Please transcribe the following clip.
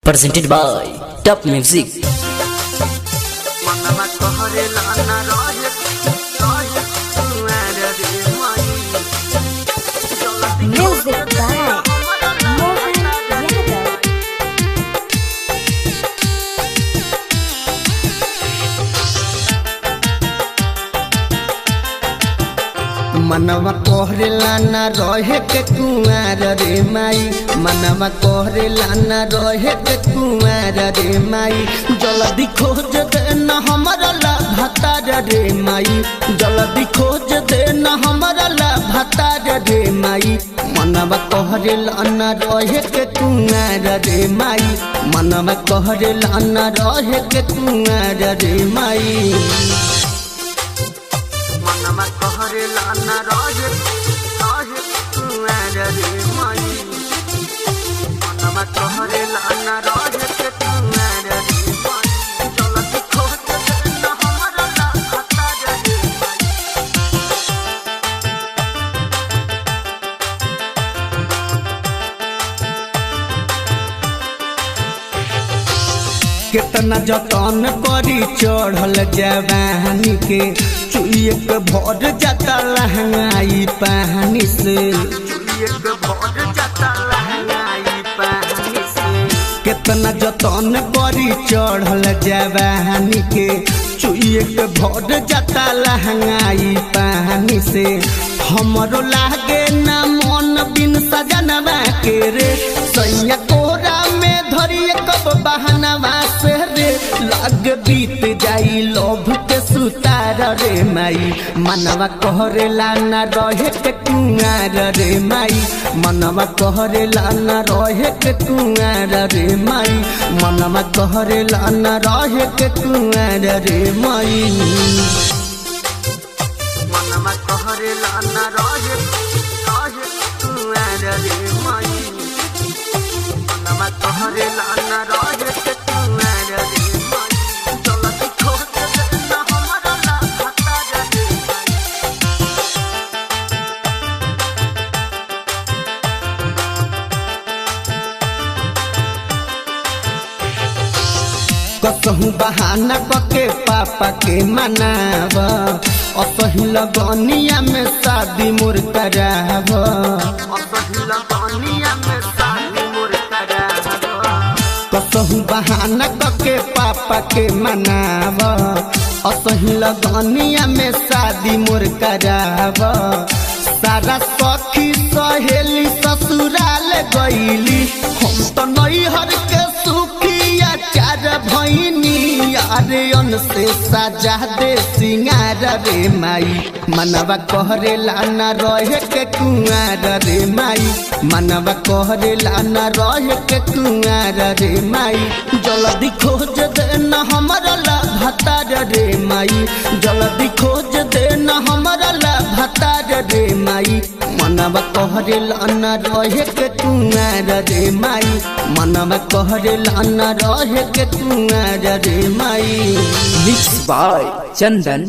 presented by Top Music. Music by Mohan Yadav. मनवा कोहरेला ना रहे के कुआर रे माई, मनवा कोहरेला ना रहे के कुआर रे माई। जल्दी खोज दे न हमारा ला भतार रे माई, जल्दी खोज दे न हमारा ला भतार रे माई। मनवा कोहरेला ना रहे के कुआर रे माई, मनवा कोहरेला ना रहे के कुआर रे माई। मनवा कोहरेला ना रहे कुआर रे माई, मनवा कोहरेला ना रहे के कुआर रे माई। जल्दी खोज दे न हमारा ला भतार रे माई। कितना जतन करी चढ़ल जवानी के, चुइए के भर जाता लहंगाई पानी से, चुइए के भर जाता लहंगाई पानी से। कितना जतन करी चढ़ल जवानी के, चुइए के भर जाता लहंगाई पानी से। हमरो लागे ना मन बिन सजनवा के रे, सैया कोरा में धरिए कब बहनवा से रे। लाग बीत जाई लोभ के सुतार रे माई, मनवा कोहरेला ना रहे के कुआर रे माई, मनवा कोहरेला ना रहे के कुआर रे माई, मनवा कोहरेला ना रहे के कुआर रे माई। मनवा कोहरेला ना रहे कुआर रे माई, मनवा कोहरेला ना रहे के कुआर रे माई। जल्दी खोज दे न हमारा ला भतार रे माई। कसहु बहाना कके पापा के मनाव, असही लगनिया में शादी मोर कराव, असही लगनिया में शादी मोर कराव। कसहु बहाना कके पापा के मनाव, असही लगनिया में शादी मोर कराव। सारा सखी सहेली ससुराल गईली, हम तो नैहर के सुखिया चार भैनी। अरे अन से सजा दे सिंगार रे माई, मनवा कोहरेला ना रहे के कुआर रे माई, मनवा कोहरेला ना रहे के कुआर रे माई। जल्दी खोज दे न हमारा ला भतार रे माई, जल्दी खोज दे न हमारा ला भतार रे माई। मनवा कोहरेला ना रहे के कुआर रे माई, मनवा कोहरेला ना रहे के कुआर रे माई। Mixed by Chandan